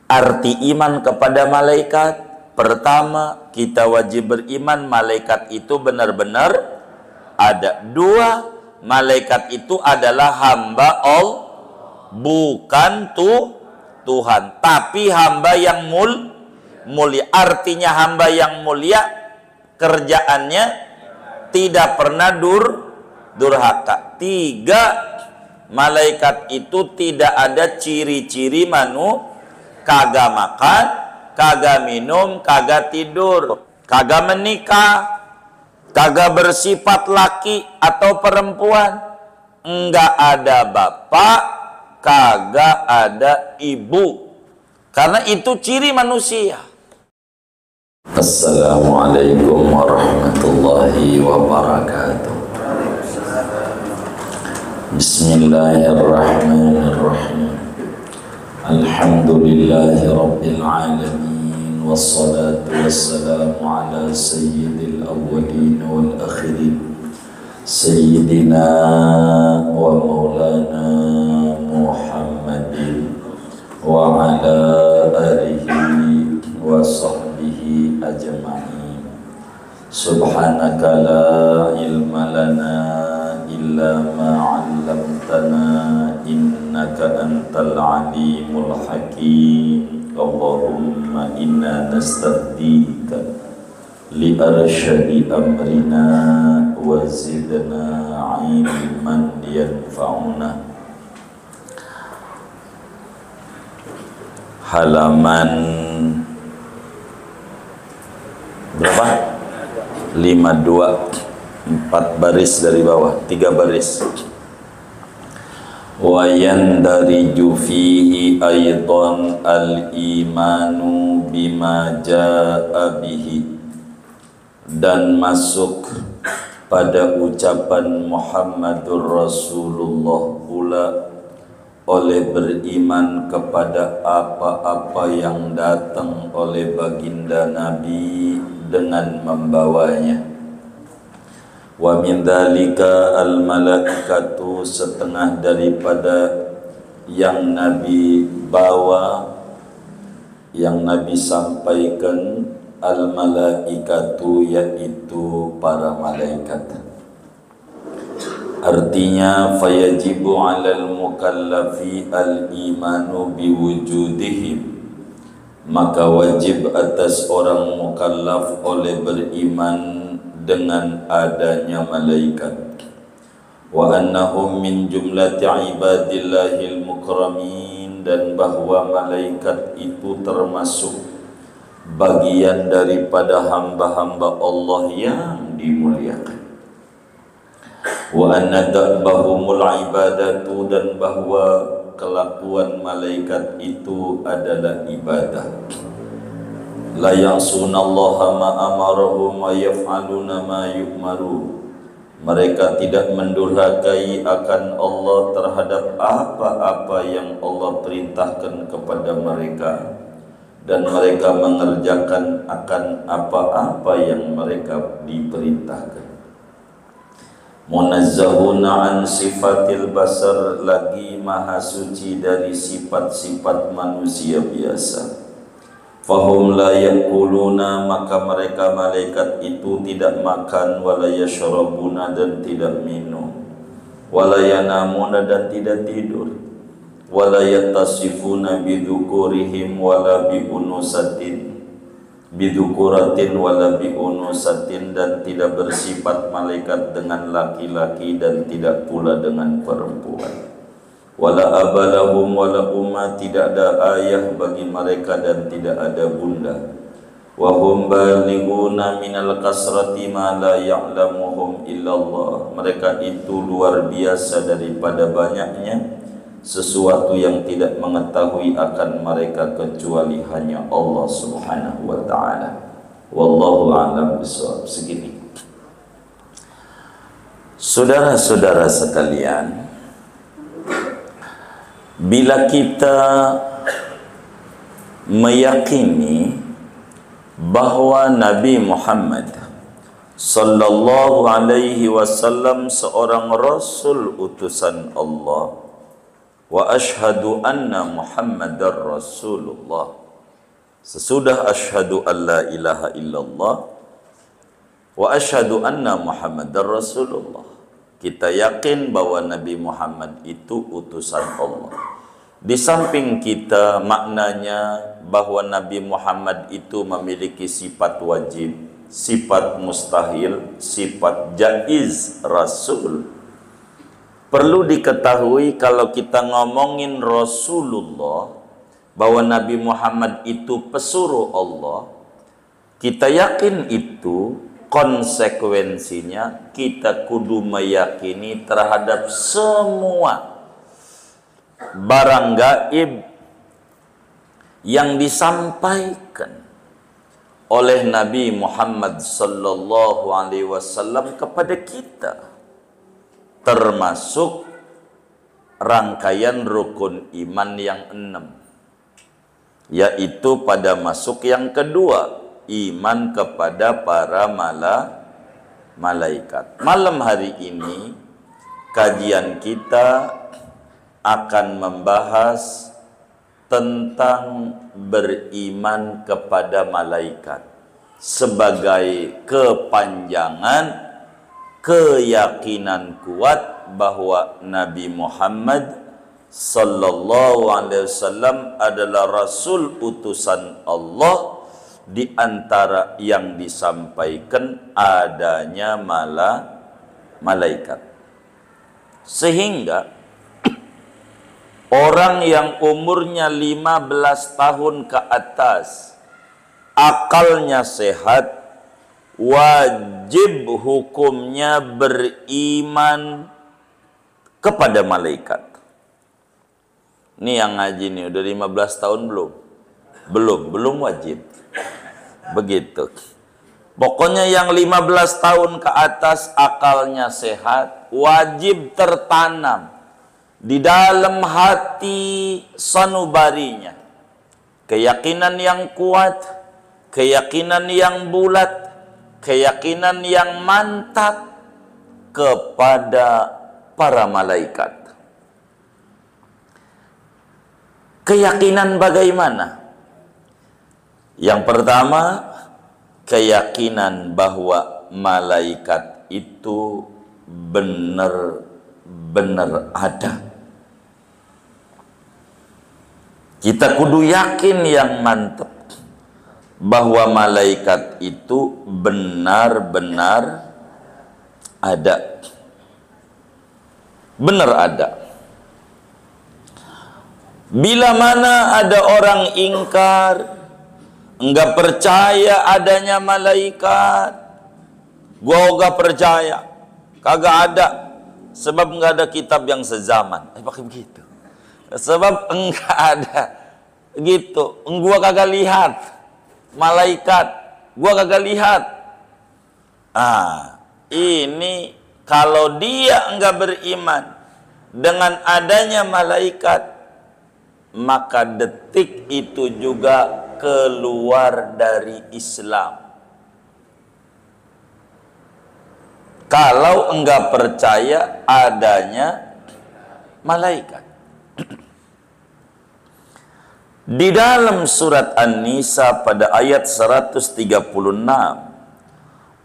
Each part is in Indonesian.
Arti iman kepada malaikat, pertama, kita wajib beriman malaikat itu benar-benar ada. Dua, malaikat itu adalah hamba Allah, bukan Tuhan, tapi hamba yang mulia. Artinya hamba yang mulia, kerjaannya tidak pernah durhaka. Tiga, malaikat itu tidak ada ciri-ciri kagak makan, kagak minum, kagak tidur, kagak menikah, kagak bersifat laki atau perempuan, enggak ada bapak, kagak ada ibu, karena itu ciri manusia. Assalamualaikum warahmatullahi wabarakatuh. Bismillahirrahmanirrahim. Alhamdulillahi rabbil alamin, wassalatu wassalamu ala sayyidil awwalin wal akhirin, sayyidina wa maulana Muhammadin wa ala alihi wa sahbihi ajma'in. Subhanaka la ilma lana illa ma 'allamtana innaka antal alimul hakim. Allahumma inna nastahdika li arsyadi amrina wa zidna ilman yanfa'una. Halaman berapa? 52, 4 baris dari bawah, 3 baris. Wa yandariju fihi aidan al-imanu bima jaa bihi, dan masuk pada ucapan Muhammadur Rasulullah pula oleh beriman kepada apa-apa yang datang oleh baginda Nabi dengan membawanya. Wa min dzalika al malaikatu, setengah daripada yang Nabi bawa, yang Nabi sampaikan, al malaikatu yaitu para malaikat. Artinya fayajibu 'alal mukallafi al imanu biwujudihim, maka wajib atas orang mukallaf oleh beriman dengan adanya malaikat. Wa annahum min jumlati ibadillahil mukramin, dan bahwa malaikat itu termasuk bagian daripada hamba-hamba Allah yang dimuliakan. Wa anna da'bahumul ibadatu, dan bahwa kelakuan malaikat itu adalah ibadah. La ya'sunallaha ma amarahum wa yaf'aluna ma yu'maru, mereka tidak mendurhakai akan Allah terhadap apa-apa yang Allah perintahkan kepada mereka, dan mereka mengerjakan akan apa-apa yang mereka diperintahkan. Munazzahuna an sifatil basar, lagi maha suci dari sifat-sifat manusia biasa. Fahum la yakuluna, maka mereka malaikat itu tidak makan, wala yashrabuna, dan tidak minum, wala yanamuna, dan tidak tidur, wala yatasifuna bidzukurihim wala biunusatin, bidukuratin wala biunusatin, dan tidak bersifat malaikat dengan laki-laki dan tidak pula dengan perempuan. Wala abalahum wala umma, tidak ada ayah bagi mereka dan tidak ada bunda. Wa hum balighuna minal kasrati ma la ya'lamuhum illallah, mereka itu luar biasa daripada banyaknya sesuatu yang tidak mengetahui akan mereka kecuali hanya Allah Subhanahu wa taala. Wallahu a'lam bishawab. Segini. Saudara-saudara sekalian, bila kita meyakini bahwa Nabi Muhammad sallallahu alaihi wasallam seorang rasul utusan Allah, wa asyhadu anna Muhammadar Rasulullah. Sesudah asyhadu an la ilaha illallah wa asyhadu anna Muhammadar Rasulullah, kita yakin bahwa Nabi Muhammad itu utusan Allah. Di samping kita maknanya bahwa Nabi Muhammad itu memiliki sifat wajib, sifat mustahil, sifat jaiz, rasul. Perlu diketahui kalau kita ngomongin Rasulullah, bahwa Nabi Muhammad itu pesuruh Allah, kita yakin itu konsekuensinya kita kudu meyakini terhadap semua barang gaib yang disampaikan oleh Nabi Muhammad sallallahu alaihi wasallam kepada kita, termasuk rangkaian rukun iman yang 6, yaitu pada masuk yang kedua, iman kepada para malaikat. Malam hari ini kajian kita akan membahas tentang beriman kepada malaikat sebagai kepanjangan keyakinan kuat bahwa Nabi Muhammad sallallahu alaihi wasallam adalah rasul utusan Allah, di antara yang disampaikan adanya malaikat. Sehingga orang yang umurnya 15 tahun ke atas, akalnya sehat, wajib hukumnya beriman kepada malaikat. Ini yang ngaji nih, udah 15 tahun belum? Belum wajib. Begitu. Pokoknya yang 15 tahun ke atas akalnya sehat, wajib tertanam di dalam hati sanubarinya keyakinan yang kuat, keyakinan yang bulat, keyakinan yang mantap kepada para malaikat. Keyakinan bagaimana? Yang pertama, keyakinan bahwa malaikat itu benar-benar ada. Kita kudu yakin yang mantap bahwa malaikat itu benar-benar ada. Benar ada. Bila mana ada orang ingkar, enggak percaya adanya malaikat, gua enggak percaya, kagak ada, sebab enggak ada kitab yang sezaman. Pakai begitu. Sebab enggak ada gitu, gua kagak lihat malaikat, gua kagak lihat. Ini kalau dia enggak beriman dengan adanya malaikat, maka detik itu juga keluar dari Islam. Kalau enggak percaya adanya malaikat. Di dalam surat An-Nisa pada ayat 136,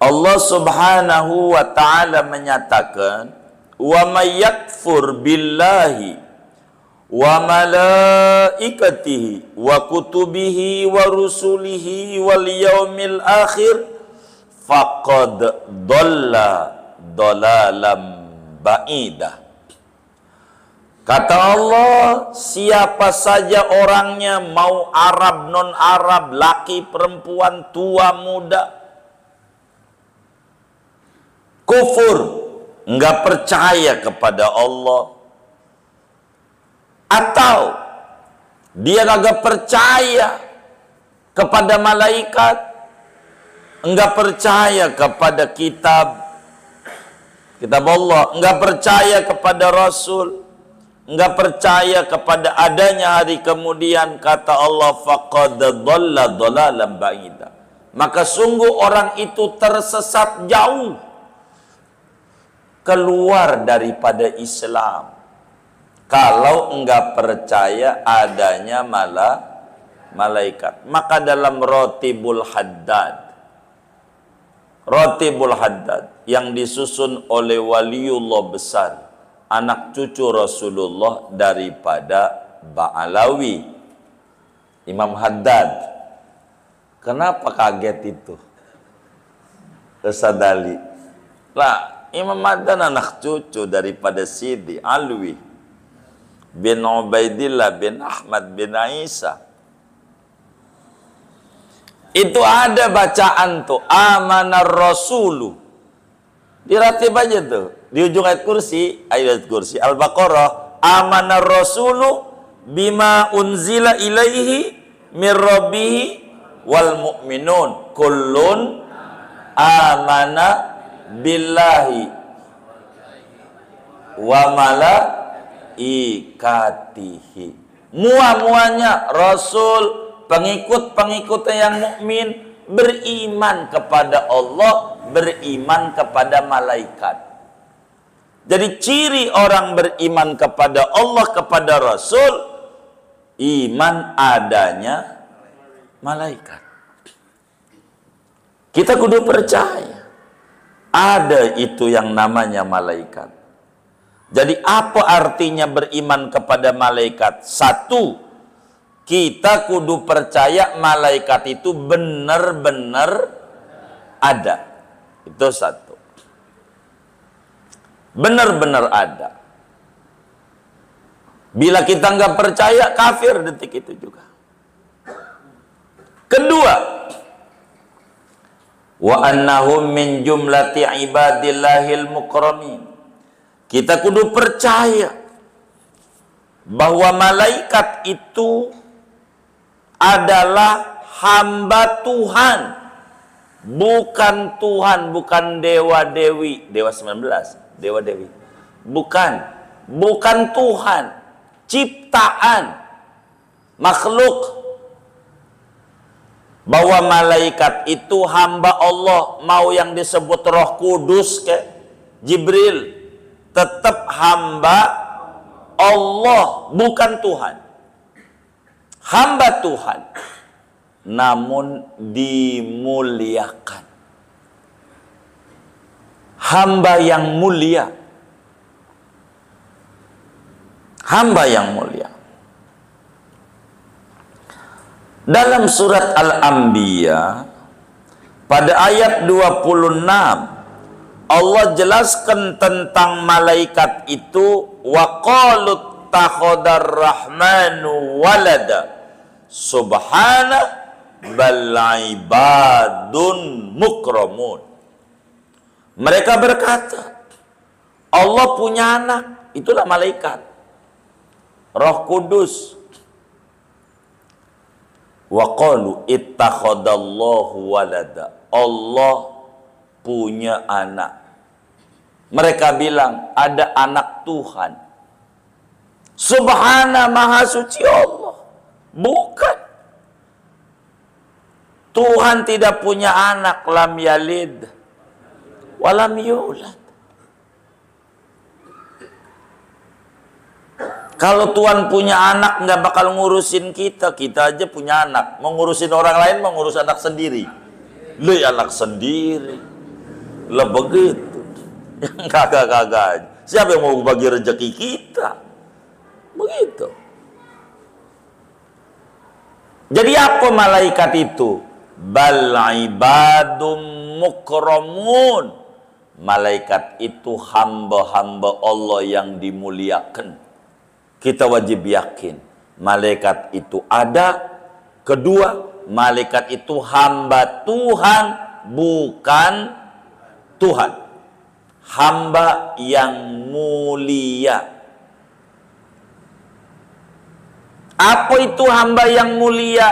Allah Subhanahu wa taala menyatakan, "Wa may yakfur billahi wa malaikatihi wa kutubihi wa rusulihi wal yaumil akhir faqad dhalla dhalalam ba'idah." Kata Allah, siapa saja orangnya, mau Arab, non-Arab, laki, perempuan, tua, muda, kufur, enggak percaya kepada Allah, atau dia kagak percaya kepada malaikat, enggak percaya kepada kitab Allah, enggak percaya kepada Rasul, enggak percaya kepada adanya hari kemudian, kata Allah, faqad dhalla dhalalan ba'ida, maka sungguh orang itu tersesat jauh, keluar daripada Islam. Kalau enggak percaya adanya malaikat, maka dalam Rotibul Haddad yang disusun oleh waliullah besar, anak cucu Rasulullah daripada Ba'alawi, Imam Haddad. Kenapa kaget itu? Kesadali. Lah, Imam Haddad anak cucu daripada Sidi Alwi bin Ubaidillah bin Ahmad bin Isa. Itu ada bacaan tuh, amanar rasulu. Diratib aja tuh. Di ujung ayat kursi Al-Baqarah, amanar rasulu bima unzila ilaihi mir rabbihi wal mu'minun kullun amana billahi wa malaikatihi. Muanya Rasul, pengikut-pengikutnya yang mukmin beriman kepada Allah, beriman kepada malaikat. Jadi ciri orang beriman kepada Allah, kepada Rasul, iman adanya malaikat. Kita kudu percaya ada itu yang namanya malaikat. Jadi apa artinya beriman kepada malaikat? Satu, kita kudu percaya malaikat itu benar-benar ada. Itu satu. Benar-benar ada. Bila kita nggak percaya, kafir detik itu juga. Kedua, wa annahum min jumlati ibadillahil mukramin. Kita kudu percaya bahwa malaikat itu adalah hamba Tuhan, bukan Tuhan, bukan dewa-dewi, dewa 19, dewa-dewi. Bukan Tuhan, ciptaan, makhluk. Bahwa malaikat itu hamba Allah, mau yang disebut Roh Kudus ke Jibril, tetap hamba Allah, bukan Tuhan. Hamba Tuhan, namun dimuliakan. Hamba yang mulia. Hamba yang mulia. Dalam surat Al-Anbiya pada ayat 26 Allah jelaskan tentang malaikat itu, wa qalut takhadar rahmanu walada subhana bal ibadun mukramun. Mereka berkata Allah punya anak, itulah malaikat, Roh Kudus. Wa qalu ittakhadallahu walada, Allah punya anak. Mereka bilang ada anak Tuhan. Subhana, maha suci Allah. Bukan. Tuhan tidak punya anak, lam yalid walam yulad. Kalau Tuhan punya anak nggak bakal ngurusin kita. Kita aja punya anak, mau ngurusin orang lain, mau ngurus anak sendiri. Lu anak sendiri. Lah begitu. Yang kagak-kagak. Siapa yang mau bagi rezeki kita? Begitu. Jadi apa malaikat itu? Bal ibadum mukramun. Malaikat itu hamba-hamba Allah yang dimuliakan. Kita wajib yakin malaikat itu ada. Kedua, malaikat itu hamba Tuhan, bukan Tuhan. Hamba yang mulia. Apa itu hamba yang mulia?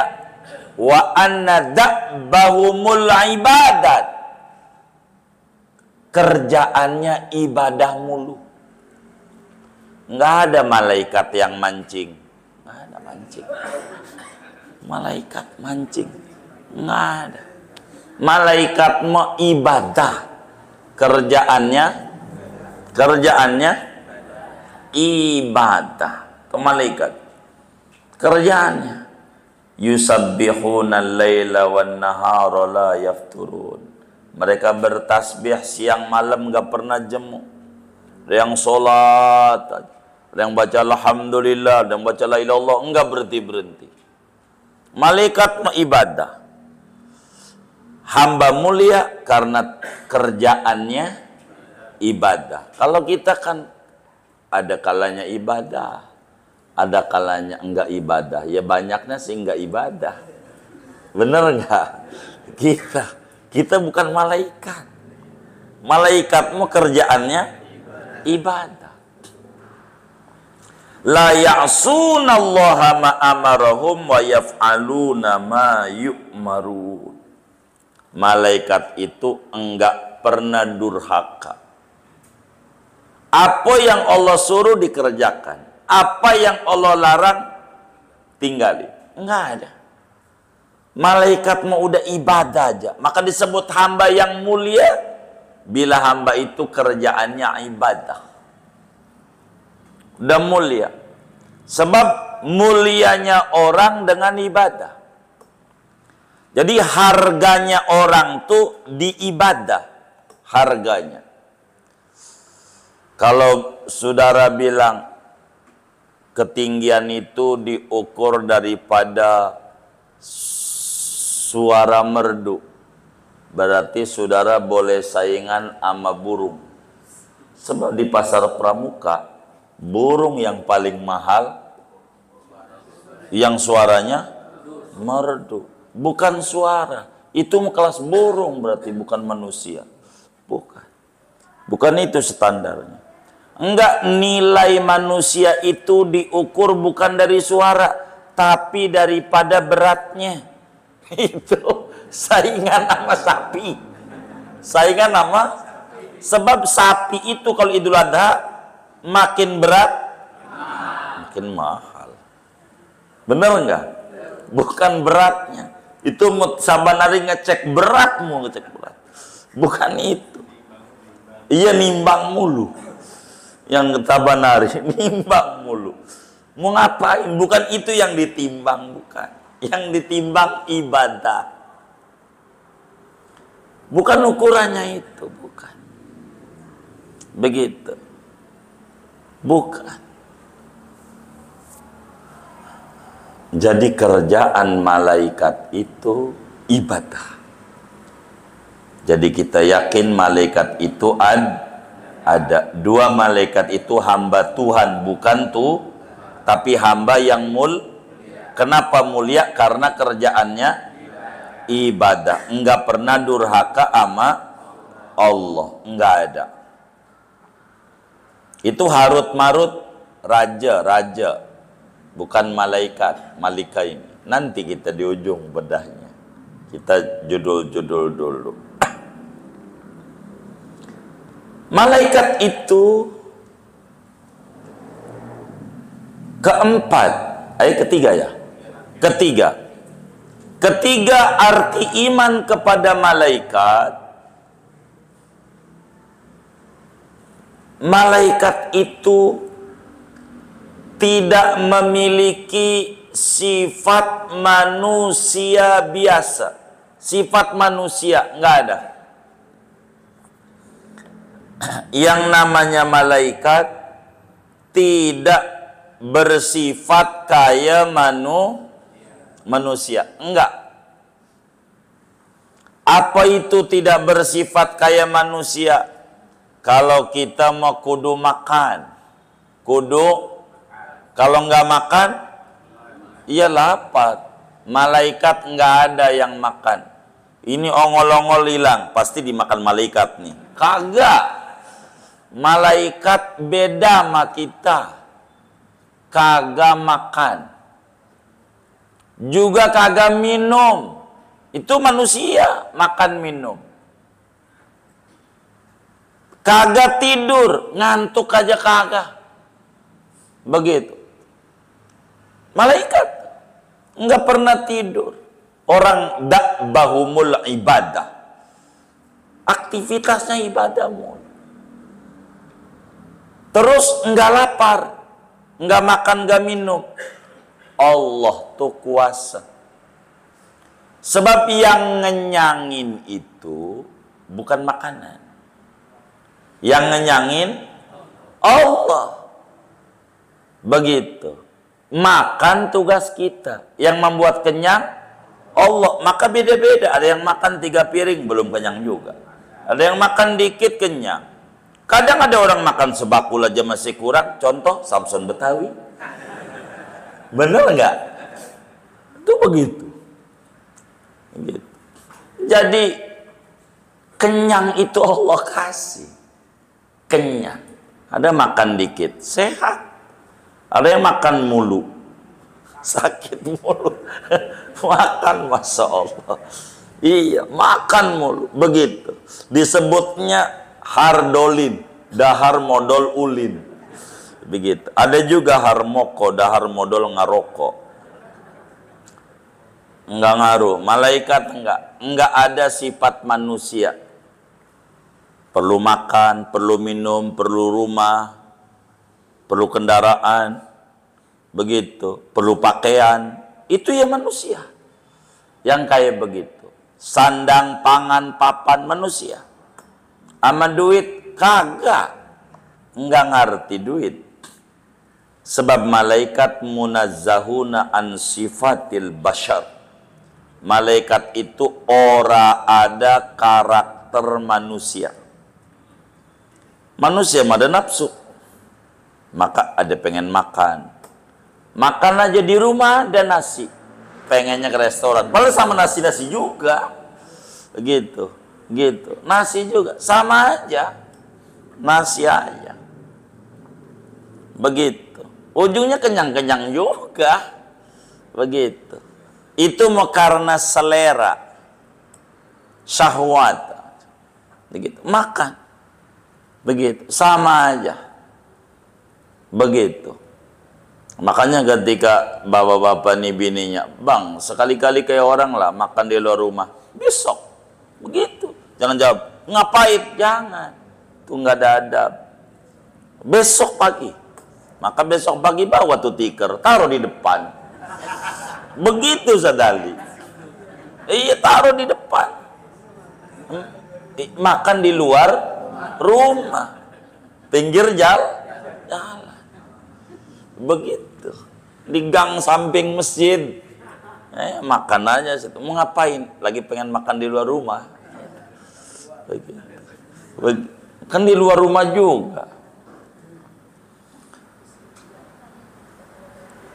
Wa anna da'bahumul ibadat. Kerjaannya ibadah mulu. Nggak ada malaikat yang mancing. Nggak ada mancing. Malaikat mancing. Nggak ada. Malaikat mau ibadah. Kerjaannya ibadah. Itu malaikat. Kerjaannya yusabbihuna al-laila wan nahara la yafturun. Mereka bertasbih siang malam gak pernah jemu. Ada yang sholat, ada yang baca alhamdulillah, ada yang baca la ilaha illallah, enggak berhenti-berhenti. Malaikat mau ibadah. Hamba mulia karena kerjaannya ibadah. Kalau kita kan ada kalanya ibadah, ada kalanya enggak ibadah. Ya banyaknya sih enggak ibadah. Bener enggak? Kita bukan malaikat. Malaikatmu kerjaannya ibadah. La ya'sunallaha ma amarahum wa yaf'aluna ma yu'marun. Malaikat itu enggak pernah durhaka. Apa yang Allah suruh dikerjakan, apa yang Allah larang tinggalin. Enggak ada. Malaikat mau udah ibadah aja, maka disebut hamba yang mulia bila hamba itu kerjaannya ibadah. Udah mulia. Sebab mulianya orang dengan ibadah. Jadi harganya orang tuh di ibadah. Harganya. Kalau saudara bilang ketinggian itu diukur daripada suara merdu, berarti saudara boleh saingan sama burung. Sebab di pasar pramuka, burung yang paling mahal yang suaranya merdu, bukan suara. Itu kelas burung, berarti bukan manusia. Bukan itu standarnya. Enggak, nilai manusia itu diukur bukan dari suara, tapi daripada beratnya. Itu saingan sama sapi. Saingan sama, sebab sapi itu kalau Idul Adha makin berat, makin mahal. Bener enggak? Bukan beratnya. Itu saban hari ngecek beratmu, ngecek berat. Bukan itu. Iya, nimbang mulu. Yang saban hari nimbang mulu. Mau ngapain? Bukan itu yang ditimbang, bukan. Yang ditimbang ibadah. Bukan ukurannya itu, bukan. Begitu. Bukan. Jadi kerjaan malaikat itu ibadah. Jadi kita yakin malaikat itu ada. Dua malaikat itu hamba Tuhan, bukan tuh, tapi hamba yang Kenapa mulia? Karena kerjaannya ibadah. Enggak pernah durhaka sama Allah. Enggak ada. Itu Harut Marut raja. Bukan malaikat. Malika ini. Nanti kita di ujung bedahnya. Kita judul-judul dulu. Malaikat itu keempat. Ketiga ya? Ketiga arti iman kepada malaikat. Malaikat itu tidak memiliki sifat manusia biasa. Sifat manusia enggak ada. Yang namanya malaikat tidak bersifat kayak manusia. Enggak. Apa itu tidak bersifat kayak manusia? Kalau kita mau kudu makan. Kalau enggak makan, iya lapar. Malaikat enggak ada yang makan. Ini ongol-ongol hilang, pasti dimakan malaikat nih. Kagak. Malaikat beda sama kita. Kagak makan. Juga kagak minum. Itu manusia, makan minum. Kagak tidur, ngantuk aja kagak. Begitu. Malaikat enggak pernah tidur. Orang bahumul ibadah. Aktivitasnya ibadah mulu. terus enggak lapar, enggak makan, enggak minum. Allah tuh kuasa. Sebab yang ngenyangin itu bukan makanan. Yang ngenyangin Allah. Begitu. Makan tugas kita. Yang membuat kenyang Allah. Maka beda-beda. Ada yang makan 3 piring belum kenyang juga. Ada yang makan dikit kenyang. Kadang ada orang makan sebakul aja masih kurang. Contoh Samson Betawi. Bener nggak? Itu begitu. Gitu. Jadi kenyang itu Allah kasih. Kenyang. Ada makan dikit, sehat. Ada yang makan mulu, sakit mulu. Makan, Masya Allah. Iya, makan mulu. Begitu. Disebutnya hardolin, dahar modal ulin. Begitu. Ada juga harmoko, dahar modal ngaroko. Enggak ngaruh. Malaikat enggak ada sifat manusia. Perlu makan, perlu minum, perlu rumah, perlu kendaraan, begitu, perlu pakaian. Itu ya manusia yang kayak begitu. Sandang, pangan, papan manusia. Ama duit kagak, enggak ngerti duit. Sebab malaikat munazzahuna an sifatil bashar. Malaikat itu ora ada karakter manusia. Manusia ada nafsu, maka ada pengen makan. Makan aja di rumah ada nasi, pengennya ke restoran. Padahal sama nasi juga, gitu. Nasi juga sama aja, nasi aja, begitu. Ujungnya kenyang juga, begitu. Itu mau karena selera, syahwat, begitu. Makan. Begitu, sama aja. Begitu. Makanya ketika bapak-bapak nih bininya, bang, sekali-kali kayak orang lah makan di luar rumah. Besok. Begitu. Jangan jawab, ngapain? Jangan. Itu nggak ada adab. Besok pagi. Maka besok pagi bawa tuh tikar, taruh di depan. Begitu sadali. Iya, taruh di depan. Makan di luar rumah, pinggir jalan, begitu, di gang samping masjid, makan aja situ. Mau ngapain? Lagi pengen makan di luar rumah, begitu. Kan di luar rumah juga.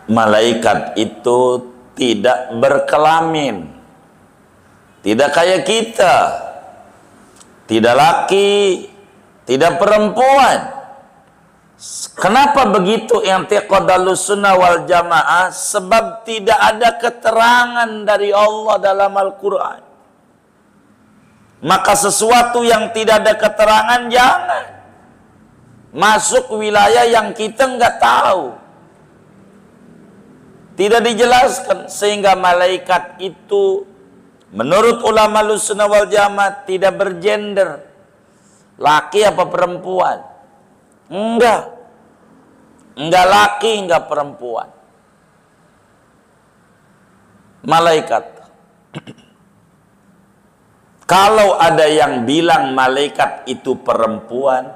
Malaikat itu tidak berkelamin, tidak kayak kita, tidak laki, tidak perempuan. Kenapa begitu? I'tiqadus sunnah wal jamaah, sebab tidak ada keterangan dari Allah dalam Al-Quran. Maka sesuatu yang tidak ada keterangan jangan masuk wilayah yang kita nggak tahu, tidak dijelaskan. Sehingga malaikat itu menurut ulama Ahlussunnah wal Jamaah tidak bergender, laki apa perempuan. Enggak laki, enggak perempuan. Malaikat. Kalau ada yang bilang malaikat itu perempuan,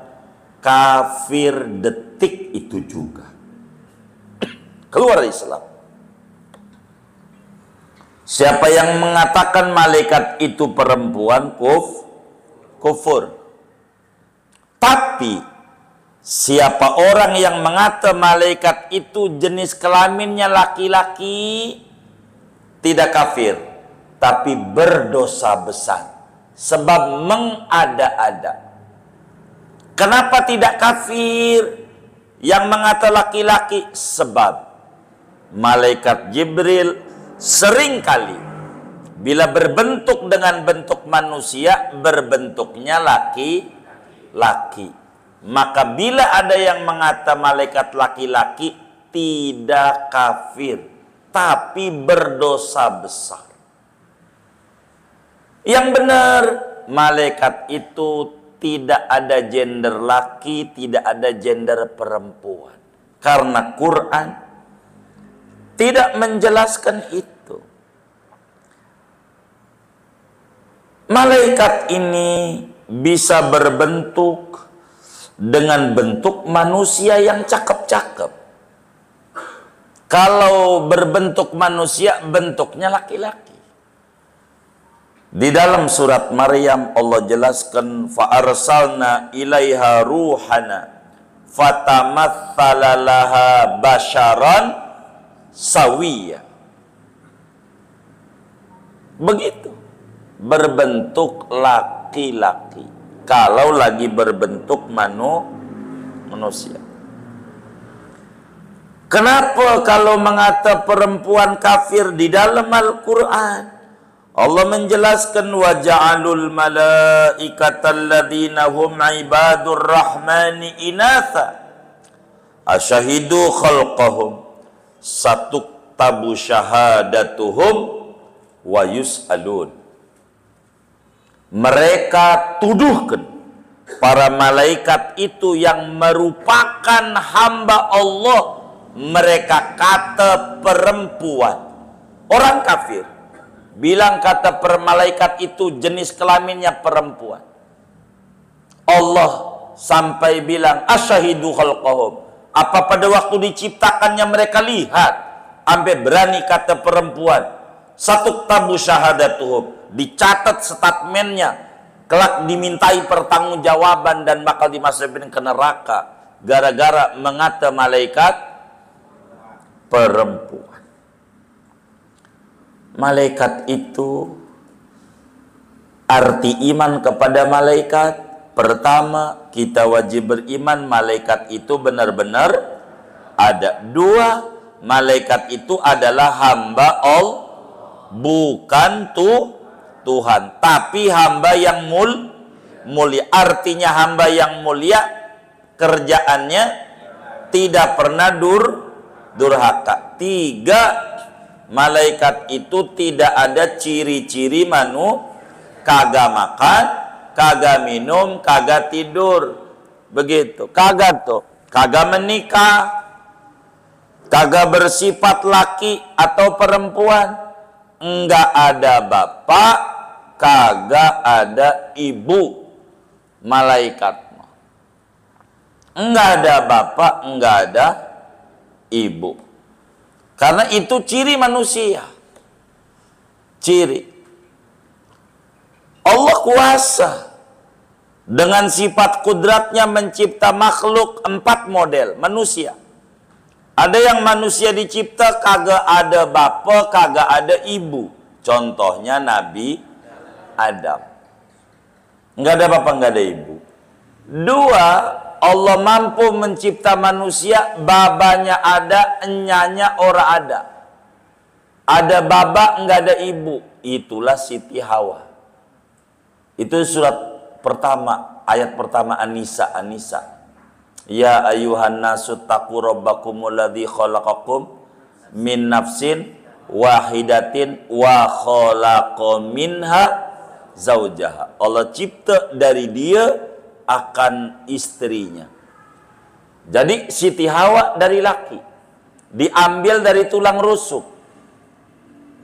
kafir detik itu juga. Keluar dari Islam. Siapa yang mengatakan malaikat itu perempuan, kufur. Tapi siapa orang yang mengata malaikat itu jenis kelaminnya laki-laki, tidak kafir, tapi berdosa besar. Sebab mengada-ada. Kenapa tidak kafir yang mengata laki-laki? Sebab malaikat Jibril seringkali bila berbentuk dengan bentuk manusia, berbentuknya laki-laki. Maka bila ada yang mengata malaikat laki-laki, tidak kafir, tapi berdosa besar. Yang benar, malaikat itu tidak ada gender laki, tidak ada gender perempuan. Karena Quran tidak menjelaskan itu. Malaikat ini bisa berbentuk dengan bentuk manusia yang cakep-cakep. Kalau berbentuk manusia, bentuknya laki-laki. Di dalam surat Maryam Allah jelaskan fa arsalna ilaiha ruhana fatamatsala laha basyaran sawiyya. Begitu. Berbentuk laki-laki. Kalau lagi berbentuk manusia. Kenapa kalau mengata perempuan kafir di dalam Al-Quran? Allah menjelaskan wa ja'alul malaikatal ladzina hum ibadur rahmani inatha asyahidu khalqahum satuktabu syahadatuhum wa yus'alun. Mereka tuduhkan para malaikat itu yang merupakan hamba Allah, mereka kata perempuan, orang kafir bilang kata malaikat itu jenis kelaminnya perempuan. Allah sampai bilang asyahidu khalqahum, apa pada waktu diciptakannya mereka lihat sampai berani kata perempuan. Satu tabu syahadatuhum, dicatat statementnya, kelak dimintai pertanggungjawaban dan bakal dimasukin ke neraka gara-gara mengata malaikat perempuan. Malaikat itu, arti iman kepada malaikat, pertama kita wajib beriman malaikat itu benar-benar ada. Dua, malaikat itu adalah hamba Allah, bukan Tuhan, tapi hamba yang mulia. Artinya hamba yang mulia, kerjaannya tidak pernah durhaka. Tiga, malaikat itu tidak ada ciri-ciri kagak makan, kagak minum, kagak tidur. Begitu. Kagak tuh. Kagak menikah, kagak bersifat laki atau perempuan. Enggak ada bapak, kagak ada ibu. Malaikat. Enggak ada bapak, enggak ada ibu. Karena itu ciri manusia. Ciri. Allah kuasa. Dengan sifat kudratnya mencipta makhluk 4 model manusia. Ada yang manusia dicipta kagak ada bapa, kagak ada ibu. Contohnya Nabi Adam. Enggak ada bapa, enggak ada ibu. Dua, Allah mampu mencipta manusia, babanya ada, enyanya ora ada. Ada baba, enggak ada ibu. Itulah Siti Hawa. Itu surat pertama, ayat pertama An-Nisa. Ya ayuhan nasu taqu rabbakumul ladzi khalaqakum min nafsin wahidatin wa khalaqa minha zaujaha. Allah cipta dari dia akan istrinya. Jadi Siti Hawa dari laki, diambil dari tulang rusuk.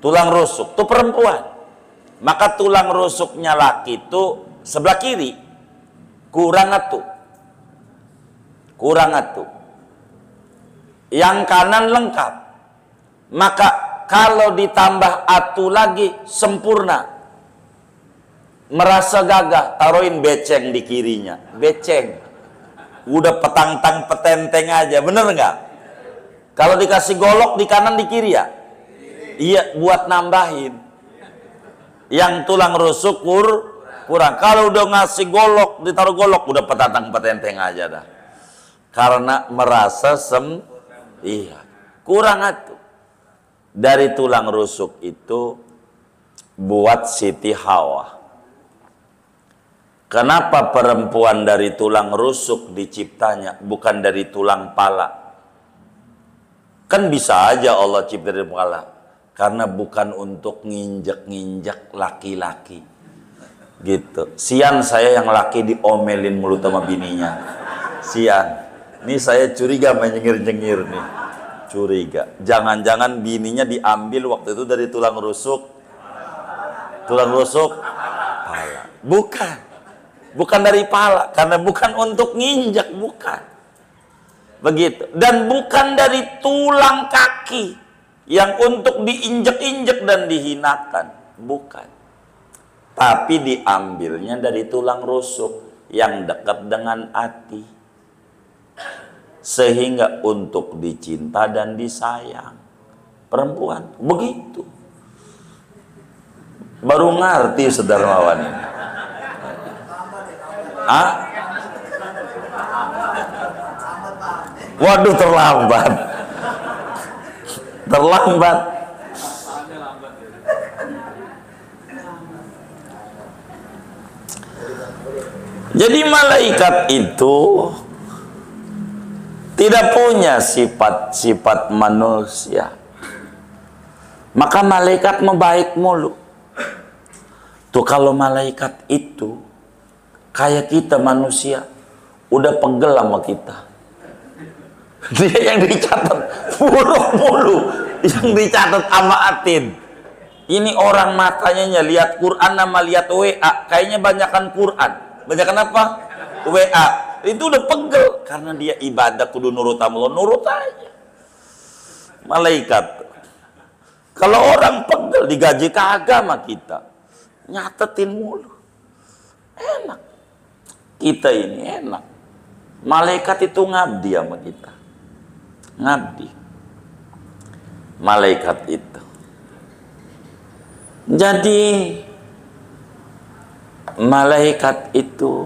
Tulang rusuk itu perempuan. Maka tulang rusuknya laki itu sebelah kiri kurang atu. Yang kanan lengkap. Maka kalau ditambah atu lagi sempurna. Merasa gagah, taruhin beceng di kirinya. Beceng. Udah petang-tang petenteng aja, bener nggak? Kalau dikasih golok di kanan di kiri ya? Iya, buat nambahin. Yang tulang rusuk kurang. Kalau udah ngasih golok, ditaruh golok, udah petang-tang petenteng aja dah. Karena merasa iya, kurang atuh. Dari tulang rusuk itu buat Siti Hawa. Kenapa perempuan dari tulang rusuk diciptanya, bukan dari tulang pala? Kan bisa aja Allah cipta dari pala. Karena bukan untuk nginjek-nginjek laki-laki. Gitu. Sian saya yang laki diomelin mulut sama bininya. Sian. Ini saya curiga menyengir-nyengir nih. Curiga. Jangan-jangan bininya diambil waktu itu dari tulang rusuk. Tulang rusuk pala. Bukan. Bukan dari pala, karena bukan untuk nginjak, bukan. Begitu. Dan bukan dari tulang kaki yang untuk diinjek-injek dan dihinakan, bukan. Tapi diambilnya dari tulang rusuk yang dekat dengan hati, sehingga untuk dicinta dan disayang. Perempuan begitu. Baru ngerti Saudara Mawan ini. Ah? Waduh, terlambat. Terlambat. Jadi malaikat itu tidak punya sifat-sifat manusia. Maka malaikat membaik mulu. Tuh kalau malaikat itu kayak kita manusia, udah pegel sama kita. Dia yang dicatat buruk mulu, yang dicatat sama atin. Ini orang matanya lihat Quran sama lihat WA, kayaknya banyakan Quran. Banyakan apa? WA. Itu udah pegel karena dia ibadah kudu nurut sama Allah, nurut aja. Malaikat. Kalau orang pegel digaji kagak sama kita, nyatetin mulu. Enak. Kita ini enak. Malaikat itu ngabdi sama kita. Ngabdi. Malaikat itu. Jadi malaikat itu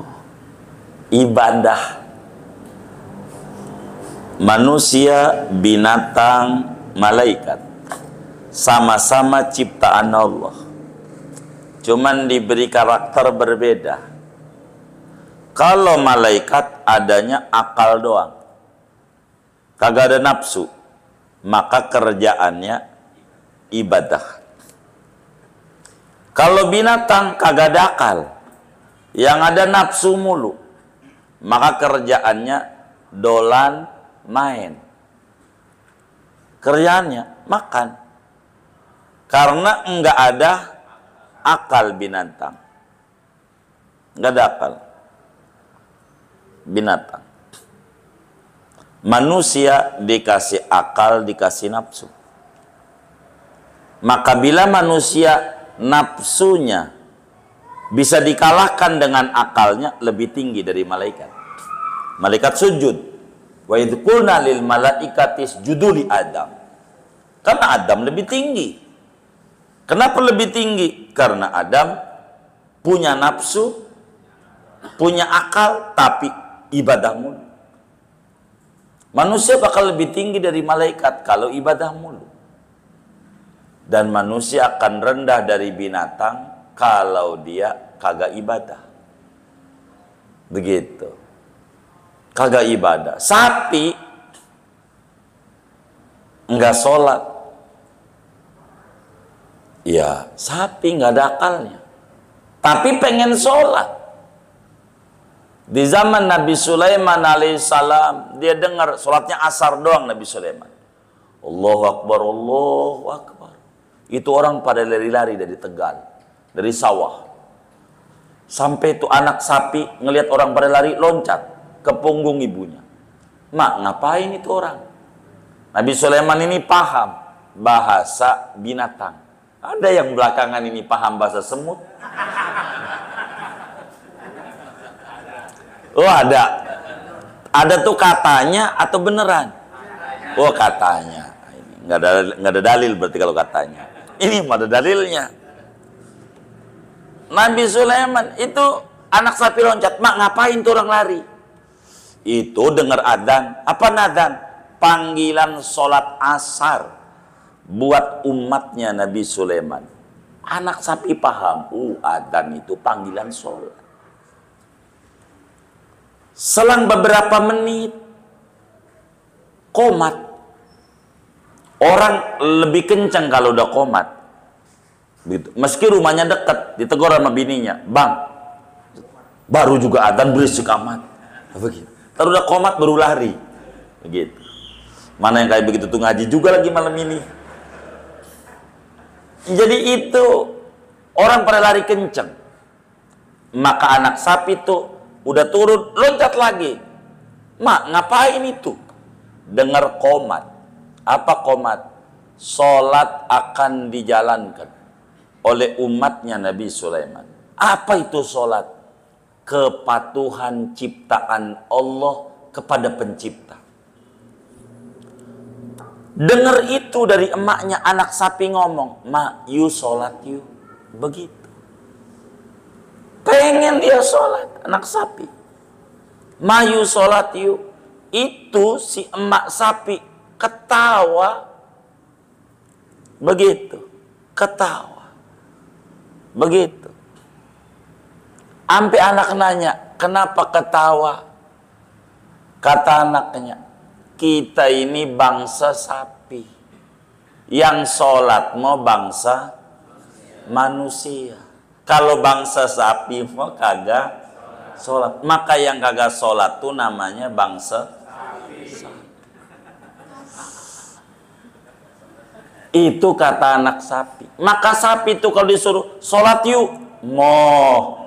ibadah. Manusia, binatang, malaikat sama-sama ciptaan Allah. Cuman diberi karakter berbeda. Kalau malaikat adanya akal doang, kagak ada nafsu, maka kerjaannya ibadah. Kalau binatang kagak ada akal, yang ada nafsu mulu, maka kerjaannya dolan main. Kerjaannya makan. Karena enggak ada akal binatang. Enggak ada akal binatang. Manusia dikasih akal, dikasih nafsu. Maka bila manusia nafsunya bisa dikalahkan dengan akalnya, lebih tinggi dari malaikat. Malaikat sujud. Wa idh qulna lil malaikati isjudu li Adam. Karena Adam lebih tinggi. Kenapa lebih tinggi? Karena Adam punya nafsu, punya akal, tapi ibadah mulu. Manusia bakal lebih tinggi dari malaikat kalau ibadah mulu. Dan manusia akan rendah dari binatang kalau dia kagak ibadah. Begitu. Kagak ibadah. Sapi enggak sholat. Ya, sapi enggak ada akalnya. Tapi pengen sholat. Di zaman Nabi Sulaiman alaihissalam, dia dengar sholatnya asar doang Nabi Sulaiman. Allahu Akbar, Allahu Akbar. Itu orang pada lari-lari dari Tegal, dari sawah. Sampai itu anak sapi ngelihat orang pada lari, loncat ke punggung ibunya. Mak, ngapain itu orang? Nabi Sulaiman ini paham bahasa binatang. Ada yang belakangan ini paham bahasa semut. Oh ada. Ada tuh katanya atau beneran? Oh katanya. Nggak ada dalil berarti kalau katanya. Ini ada dalilnya. Nabi Sulaiman itu anak sapi loncat. Mak, ngapain tuh orang lari? Itu dengar adzan. Apa nadan? Panggilan sholat asar buat umatnya Nabi Sulaiman. Anak sapi paham. Adzan itu panggilan sholat. Selang beberapa menit, komat. Orang lebih kencang kalau udah komat. Begitu. Meski rumahnya dekat, ditegur sama bininya, "Bang, baru juga adzan berisik amat." Begitu. Terus udah komat baru lari. Begitu. Mana yang kayak begitu tuh ngaji juga lagi malam ini. Jadi itu orang pada lari kenceng. Maka anak sapi tuh udah turun, loncat lagi. "Mak, ngapain itu?" Dengar komat. Apa komat? Sholat akan dijalankan oleh umatnya Nabi Sulaiman. Apa itu sholat? Kepatuhan ciptaan Allah kepada pencipta. Dengar itu dari emaknya, anak sapi ngomong, "Mak, you sholat you." Begitu. Pengen dia sholat, anak sapi. "Ma, you sholat you." Itu si emak sapi ketawa. Begitu. Ketawa. Begitu. Sampai anak nanya, "Kenapa ketawa?" Kata anaknya, "Kita ini bangsa sapi. Yang sholat mau bangsa manusia. Kalau bangsa sapi mau kagak sholat. Maka yang kagak sholat tuh namanya bangsa sapi." Itu kata anak sapi. Maka sapi itu kalau disuruh sholat yuk, mau.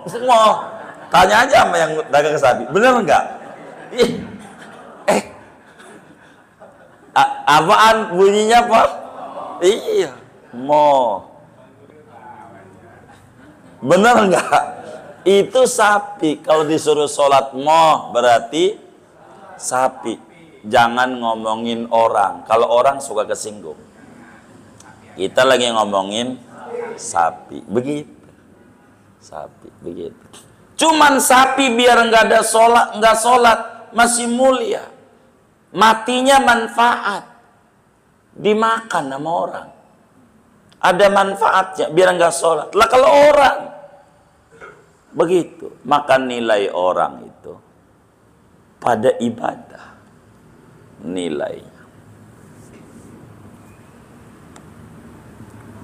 Tanya aja sama yang dagang sapi, bener nggak? Apaan bunyinya apa? Iya, mau. Bener nggak? Itu sapi. Kalau disuruh sholat mau berarti sapi. Jangan ngomongin orang. Kalau orang suka kesinggung. Kita lagi ngomongin sapi. Begitu. Sapi. Begitu. Cuman sapi biar nggak ada sholat, nggak sholat masih mulia. Matinya manfaat. Dimakan sama orang. Ada manfaatnya biar nggak sholat. Lah kalau orang begitu, maka nilai orang itu pada ibadah nilainya.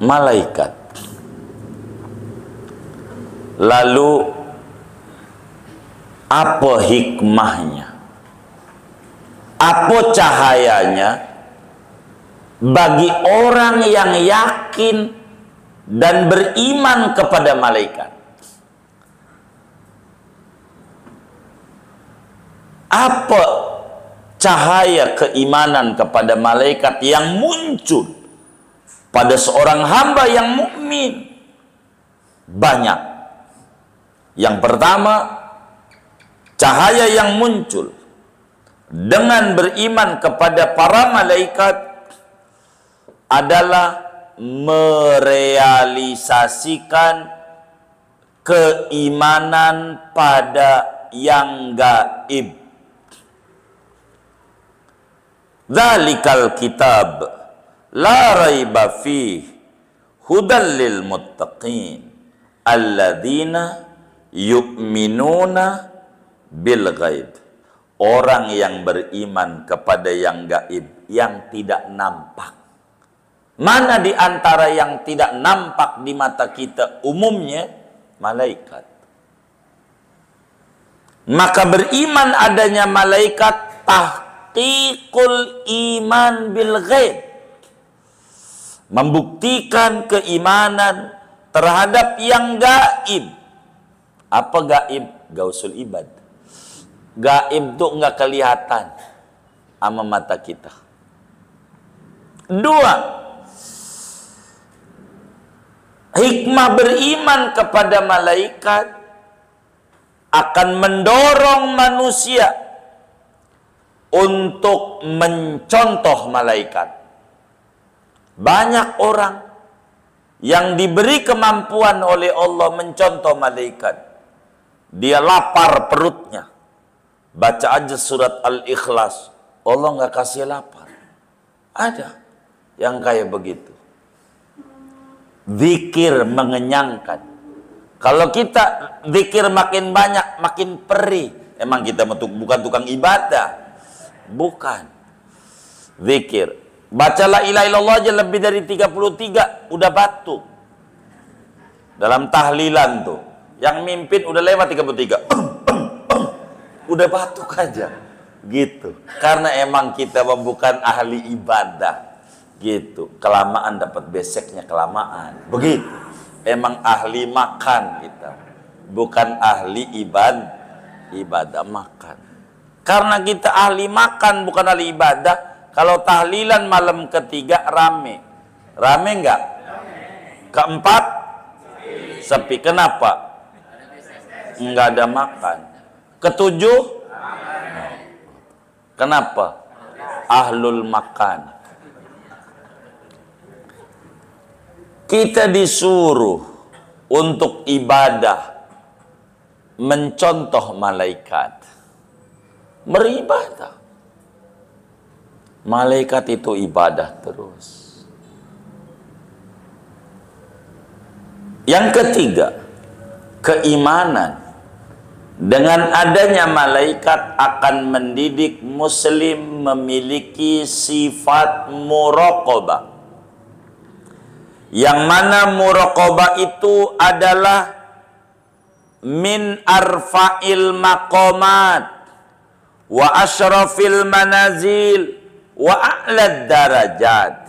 Malaikat. Lalu apa hikmahnya? Apa cahayanya bagi orang yang yakin dan beriman kepada malaikat? Apa cahaya keimanan kepada malaikat yang muncul pada seorang hamba yang mukmin? Banyak. Yang pertama, cahaya yang muncul dengan beriman kepada para malaikat adalah merealisasikan keimanan pada yang gaib. Dzalikal kitab la raiba fihi hudal lil muttaqin alladzina yu'minuna bil ghaib. Orang yang beriman kepada yang gaib, yang tidak nampak. Mana di antara yang tidak nampak di mata kita? Umumnya malaikat. Maka beriman adanya malaikat tahqiqul iman bil ghaib. Membuktikan keimanan terhadap yang gaib. Apa gaib? Gausul ibad. Gaib itu enggak kelihatan sama mata kita. Dua, hikmah beriman kepada malaikat akan mendorong manusia untuk mencontoh malaikat. Banyak orang yang diberi kemampuan oleh Allah mencontoh malaikat. Dia lapar perutnya, baca aja surat Al-Ikhlas, Allah nggak kasih lapar. Ada yang kayak begitu. Zikir mengenyangkan. Kalau kita zikir makin banyak, makin perih. Emang kita bukan tukang ibadah? Bukan. Zikir. Baca la ilaha illallah aja lebih dari 33, udah batuk. Dalam tahlilan tuh, yang mimpin udah lewat 33. Udah batuk aja. Gitu. Karena emang kita bukan ahli ibadah. Gitu. Kelamaan dapat beseknya kelamaan. Begitu. Emang ahli makan kita. Bukan ahli ibadah makan. Karena kita ahli makan bukan ahli ibadah. Kalau tahlilan malam ketiga rame. Rame enggak? Keempat sepi. Kenapa? Enggak ada makan. Ketujuh, kenapa? Ahlul makan. Kita disuruh untuk ibadah mencontoh malaikat. Beribadah. Malaikat itu ibadah terus. Yang ketiga, keimanan. Dengan adanya malaikat akan mendidik muslim memiliki sifat muraqabah. Yang mana muraqabah itu adalah min arfa'il maqamat wa asyrafil manazil wa a'lad darajat.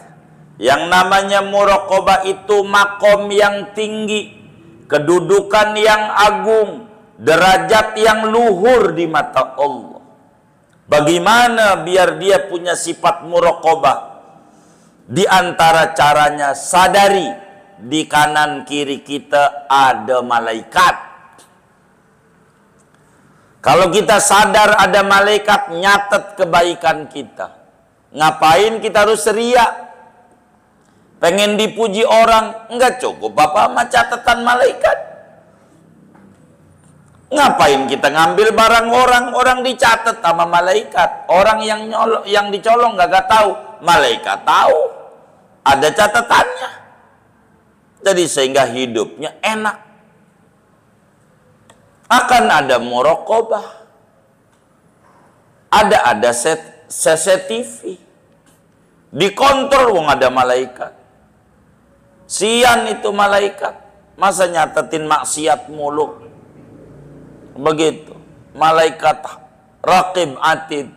Yang namanya muraqabah itu makom yang tinggi, kedudukan yang agung, derajat yang luhur di mata Allah. Bagaimana biar dia punya sifat muraqabah? Di antara caranya sadari di kanan kiri kita ada malaikat. Kalau kita sadar ada malaikat nyatet kebaikan kita, ngapain kita harus riya? Pengen dipuji orang, enggak cukup Bapak sama catatan malaikat. Ngapain kita ngambil barang orang, orang dicatat sama malaikat. Orang yang dicolong gak tahu, malaikat tahu. Ada catatannya. Jadi sehingga hidupnya enak. Akan ada muraqabah. Ada CCTV. Dikontrol wong ada malaikat. Sian itu malaikat. Masa nyatetin maksiat mulu. Begitu. Malaikat raqib atid.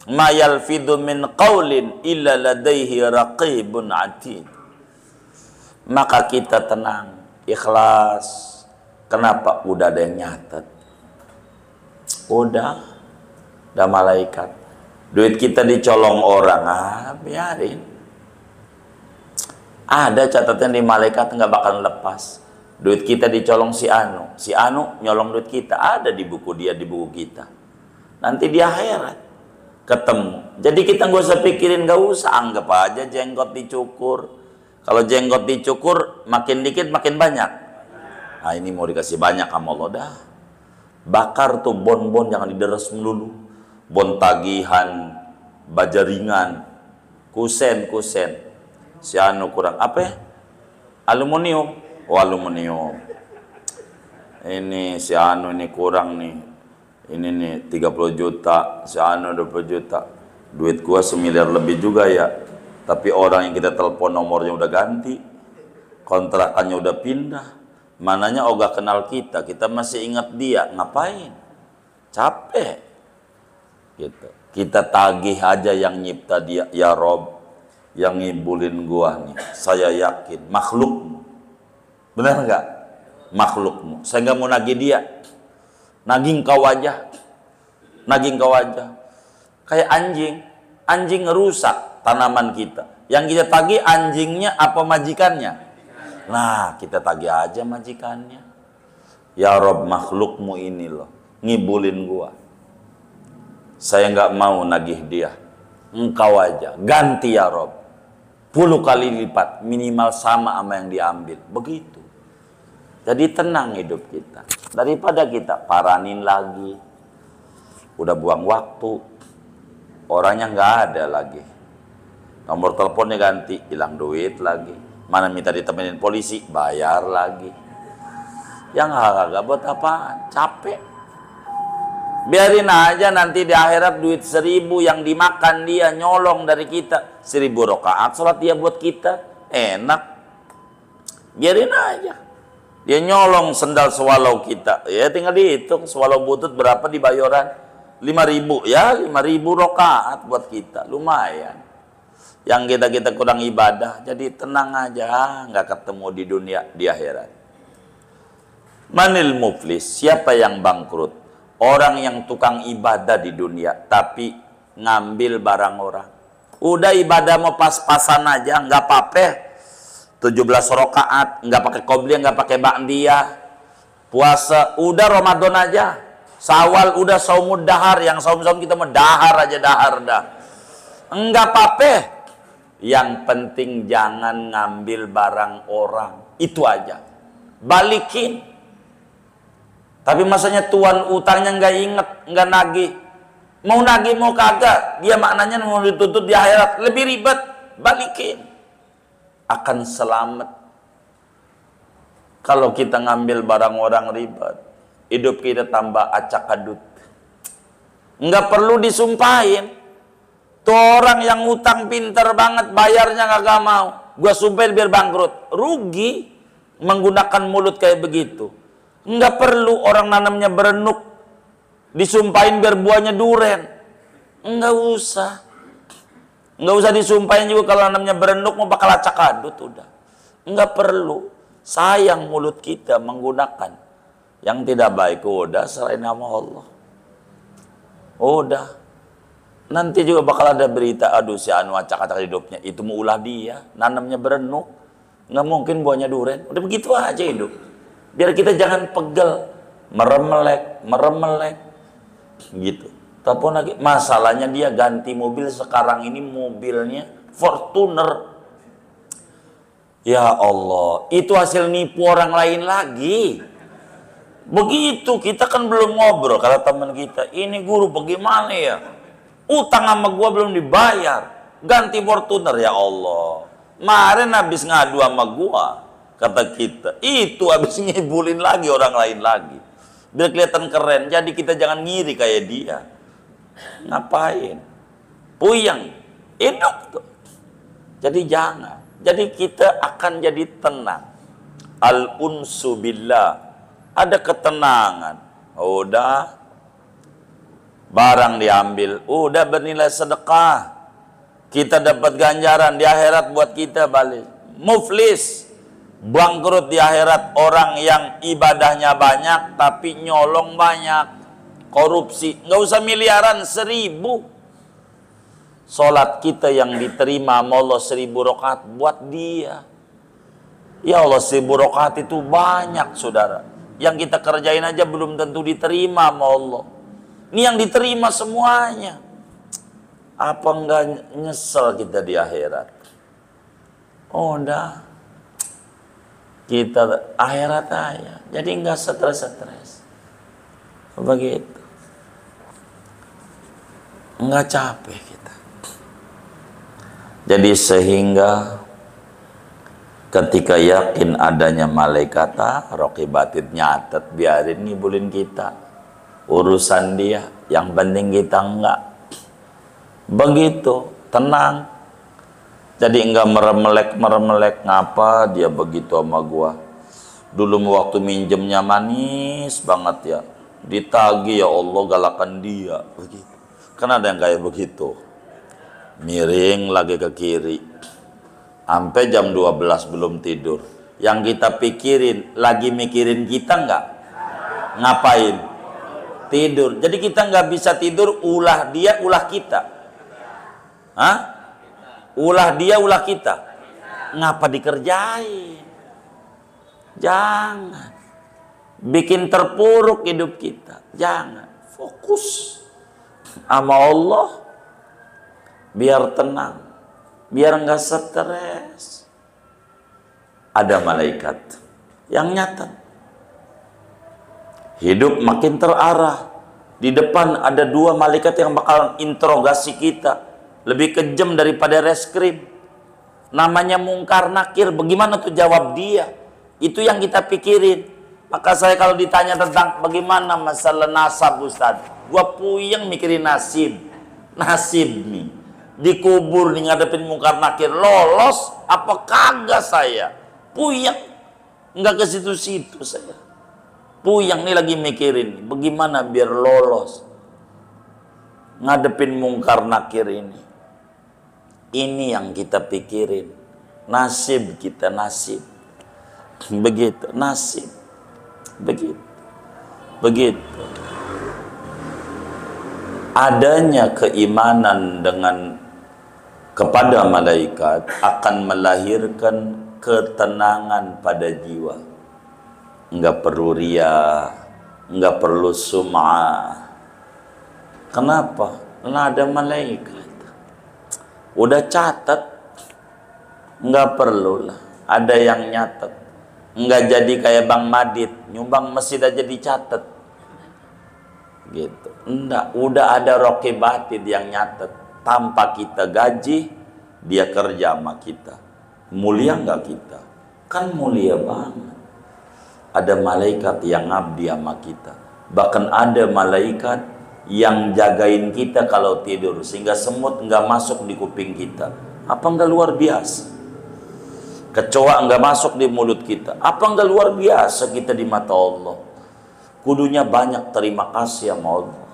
Ma yalfidhu min qaulin illa ladaihi raqibun atid. Maka kita tenang, ikhlas. Kenapa? Udah ada yang nyatet. Udah malaikat. Duit kita dicolong orang, biarin. Ada catatan di malaikat nggak bakal lepas. Duit kita dicolong si Anu nyolong duit kita, ada di buku dia, di buku kita. Nanti di akhirat ketemu. Jadi kita nggak usah pikirin, nggak usah, anggap aja jenggot dicukur. Kalau jenggot dicukur makin dikit makin banyak. Nah ini mau dikasih banyak sama Allah dah. Bakar tuh bon-bon, jangan dideres melulu. Bon tagihan, bajaringan, kusen. Si Anu kurang apa ya? Aluminium. Oh aluminium. Ini si Anu ini kurang nih. Ini nih 30 juta. Si Anu 20 juta. Duit gua 1 miliar lebih juga ya. Tapi orang yang kita telepon nomornya udah ganti. Kontrakannya udah pindah. Mananya ogah kenal kita. Kita masih ingat dia. Ngapain? Capek. Gitu. Kita tagih aja yang nyipta dia. Ya Rob, yang ngibulin gua nih, saya yakin makhlukmu. Benar nggak? Makhlukmu. Saya nggak mau nagih dia. Nagih kau aja. Kayak anjing ngerusak tanaman kita. Yang kita tagih anjingnya apa majikannya? Nah, kita tagih aja majikannya. Ya Rob, makhlukmu ini loh, ngibulin gua. Saya nggak mau nagih dia. Engkau aja, ganti ya Rob. 10 kali lipat, minimal sama yang diambil. Begitu. Jadi tenang hidup kita. Daripada kita paranin lagi. Udah buang waktu. Orangnya nggak ada lagi. Nomor teleponnya ganti, hilang duit lagi. Mana minta ditemenin polisi, bayar lagi. Yang agak buat apaan? Capek. Biarin aja nanti di akhirat duit 1000 yang dimakan dia nyolong dari kita. 1000 rakaat sholat dia buat kita. Enak. Biarin aja. Dia nyolong sendal swallow kita. Ya tinggal dihitung swallow butut berapa di Bayoran. 5.000 ya, 5.000 rakaat buat kita. Lumayan. Yang kita kurang ibadah. Jadi tenang aja, nggak ketemu di dunia, di akhirat. Manil muflis, siapa yang bangkrut? Orang yang tukang ibadah di dunia tapi ngambil barang orang. Udah ibadah mau pas-pasan aja, nggak apa-apa. 17 rakaat, nggak pakai qobliyah, nggak pakai ba'diyah. Puasa, udah Ramadan aja. Sawal udah saumud dahar, yang saum-saum kita mau dahar aja, dahar dah. Enggak apa-apa. Yang penting jangan ngambil barang orang. Itu aja. Balikin. Tapi masanya tuan utangnya nggak inget, nggak nagih. Mau nagih mau kagak, dia maknanya mau dituntut di akhirat. Lebih ribet, balikin. Akan selamat. Kalau kita ngambil barang orang ribet, hidup kita tambah acak adut. Nggak perlu disumpahin. Tuh orang yang utang pinter banget, bayarnya kagak mau. Gua sumpahin biar bangkrut. Rugi menggunakan mulut kayak begitu. Nggak perlu orang nanamnya berenuk, disumpahin biar buahnya duren. Nggak usah. Nggak usah disumpahin juga kalau nanamnya berenuk mau bakal acak adut udah. Nggak perlu. Sayang mulut kita menggunakan yang tidak baik. Udah selain nama Allah. Udah. Nanti juga bakal ada berita, aduh si anu acak-acak hidupnya. Itu mau ulah dia, nanamnya berenuk. Nggak mungkin buahnya duren. Udah begitu aja hidup. Biar kita jangan pegel, meremelek, gitu. Tapi lagi masalahnya dia ganti mobil sekarang ini mobilnya Fortuner. Ya Allah, itu hasil nipu orang lain lagi. Begitu, kita kan belum ngobrol kata teman kita. Ini guru bagaimana ya? Utang sama gua belum dibayar. Ganti Fortuner ya Allah. Kemarin habis ngadu sama gua. Kata kita, itu habis ngibulin lagi orang lain lagi. Biar kelihatan keren, jadi kita jangan ngiri kayak dia. Ngapain? Puyeng, hidup tuh. Jadi jangan. Jadi kita akan jadi tenang. Al-unsu billah. Ada ketenangan. Udah. Barang diambil. Udah bernilai sedekah. Kita dapat ganjaran di akhirat buat kita balik. Muflis. Bangkrut di akhirat orang yang ibadahnya banyak tapi nyolong banyak, korupsi, nggak usah miliaran, 1.000. Sholat kita yang diterima Allah 1.000 rakaat buat dia. Ya Allah 1.000 rakaat itu banyak saudara. Yang kita kerjain aja belum tentu diterima sama Allah. Ini yang diterima semuanya. Apa enggak nyesel kita di akhirat? Oh udah. Kita akhirat aja. Jadi enggak stres-stres. Begitu. Enggak capek kita. Jadi sehingga ketika yakin adanya malaikat, rokibatid nyatet, biarin ngibulin kita. Urusan dia, yang penting kita enggak. Begitu, tenang. Jadi enggak meremelek, ngapa dia begitu sama gua. Dulu waktu minjemnya manis banget ya. Ditagih ya Allah galakan dia. Begitu. Kan ada yang kayak begitu. Miring lagi ke kiri. Sampai jam 12 belum tidur. Yang kita pikirin, lagi mikirin kita enggak? Ngapain? Tidur. Jadi kita enggak bisa tidur, ulah dia, ulah kita. Hah? Ulah dia, ulah kita. Ngapa dikerjain? Jangan. Bikin terpuruk hidup kita. Jangan. Fokus sama Allah. Biar tenang. Biar enggak stres. Ada malaikat yang nyatet. Hidup makin terarah. Di depan ada 2 malaikat yang bakal interogasi kita. Lebih kejam daripada reskrim. Namanya mungkar nakir. Bagaimana tuh jawab dia? Itu yang kita pikirin. Maka saya kalau ditanya tentang bagaimana masalah nasab Ustaz, gua puyeng mikirin nasib. Nasib nih. Dikubur nih ngadepin mungkar nakir. Lolos apa kagak saya? Puyeng. Enggak ke situ-situ saya. Puyang nih lagi mikirin bagaimana biar lolos ngadepin mungkar nakir ini. Ini yang kita pikirin. Nasib kita, nasib. Begitu, nasib. Begitu. Begitu. Adanya keimanan kepada malaikat akan melahirkan ketenangan pada jiwa. Enggak perlu ria, enggak perlu sum'ah. Kenapa? Karena ada malaikat. Udah catat, enggak perlu lah. Ada yang nyatet. Enggak jadi kayak Bang Madit, nyumbang masjid aja dicatat. Gitu. Enggak, udah ada rokibatid yang nyatet. Tanpa kita gaji, dia kerja sama kita. Mulia enggak kita? Kan mulia banget. Ada malaikat yang ngabdi sama kita. Bahkan ada malaikat yang jagain kita kalau tidur, sehingga semut enggak masuk di kuping kita. Apa enggak luar biasa? Kecoa enggak masuk di mulut kita. Apa enggak luar biasa kita di mata Allah? Kudunya banyak terima kasih sama Allah,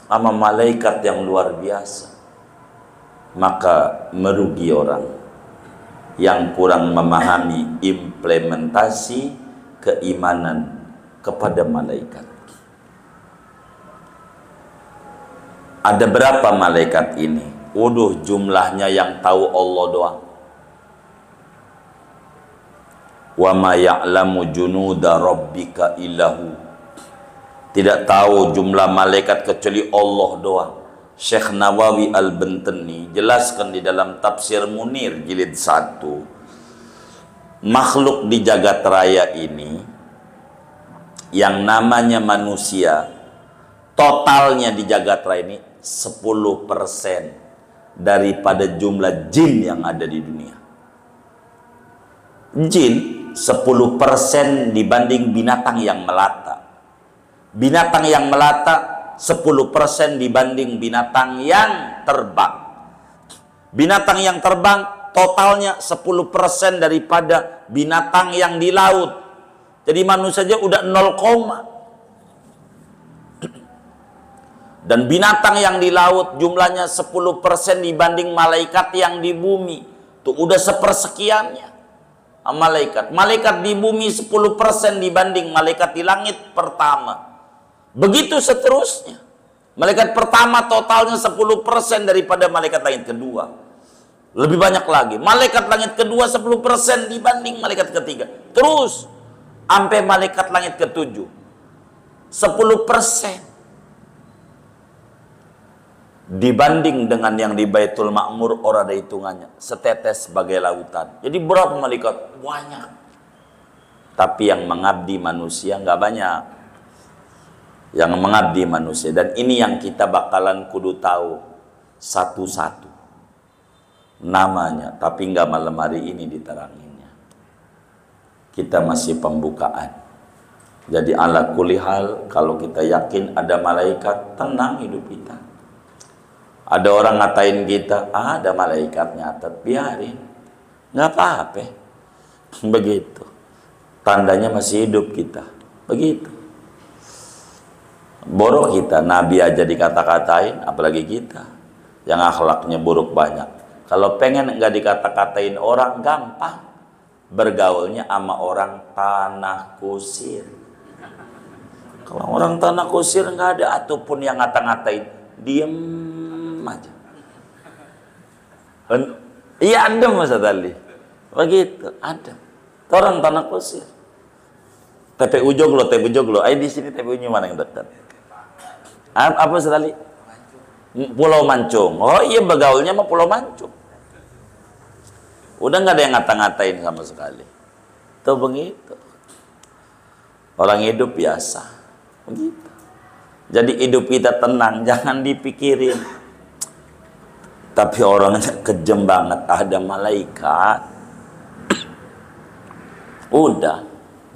sama malaikat yang luar biasa. Maka merugi orang yang kurang memahami implementasi keimanan kepada malaikat. Ada berapa malaikat ini? Waduh, jumlahnya yang tahu Allah doang. Wa ma ya'lamu junuda rabbika illahu. Tidak tahu jumlah malaikat kecuali Allah doang. Syekh Nawawi Al-Bantani jelaskan di dalam Tafsir Munir jilid 1. Makhluk di jagat raya ini yang namanya manusia, totalnya di jagat raya ini 10% daripada jumlah jin yang ada di dunia. Jin 10% dibanding binatang yang melata. Binatang yang melata 10% dibanding binatang yang terbang. Binatang yang terbang totalnya 10% daripada binatang yang di laut. Jadi manusia saja udah 0, dan binatang yang di laut jumlahnya 10% dibanding malaikat yang di bumi. Tuh udah sepersekiannya. Malaikat. Malaikat di bumi 10% dibanding malaikat di langit pertama. Begitu seterusnya. Malaikat pertama totalnya 10% daripada malaikat langit kedua. Lebih banyak lagi. Malaikat langit kedua 10% dibanding malaikat ketiga. Terus sampai malaikat langit ketujuh 10% dibanding dengan yang di Baitul Ma'mur orang ada hitungannya, setetes sebagai lautan. Jadi berapa malaikat? Banyak. Tapi yang mengabdi manusia nggak banyak. Yang mengabdi manusia, dan ini yang kita bakalan kudu tahu satu-satu namanya, tapi nggak malam hari ini diteranginnya. Kita masih pembukaan. Jadi ala kulli hal, kalau kita yakin ada malaikat, tenang hidup kita. Ada orang ngatain kita, ada malaikat nyatet, biarin, nggak apa-apa. Begitu. Tandanya masih hidup kita. Begitu. Borok kita, Nabi aja dikata-katain, apalagi kita yang akhlaknya buruk banyak. Kalau pengen nggak dikata-katain orang, gampang bergaulnya sama orang tanah kusir. Kalau orang tanah kusir nggak ada ataupun yang ngata-ngatain, diem aja. Iya, adem Mas Ali. Begitu, adem. Orang tanah kusir. TPU Joglo, Ayo di sini TPU-nya mana yang dekat? Apa sekali? Pulau Mancung. Oh iya, begaulnya sama Pulau Mancung. Udah nggak ada yang ngata-ngatain sama sekali. Tuh begitu. Orang hidup biasa. Begitu. Jadi hidup kita tenang, jangan dipikirin. Tapi orangnya kejam banget, ada malaikat. Udah.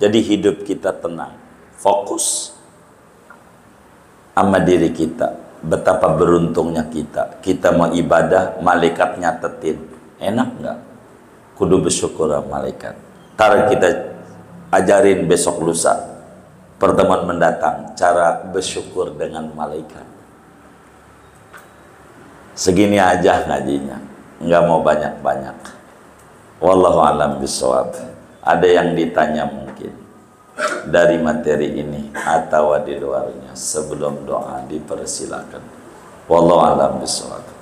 Jadi hidup kita tenang. Fokus sama diri kita. Betapa beruntungnya kita. Kita mau ibadah, malaikat nyatetin. Enak nggak? Kudu bersyukur sama malaikat. Ntar kita ajarin besok lusa pertemuan mendatang cara bersyukur dengan malaikat. Segini aja ngajinya, nggak mau banyak-banyak. Wallahu a'lam bishawab. Ada yang ditanya mungkin dari materi ini atau di luarnya, sebelum doa dipersilakan. Wallahu a'lam bishawab.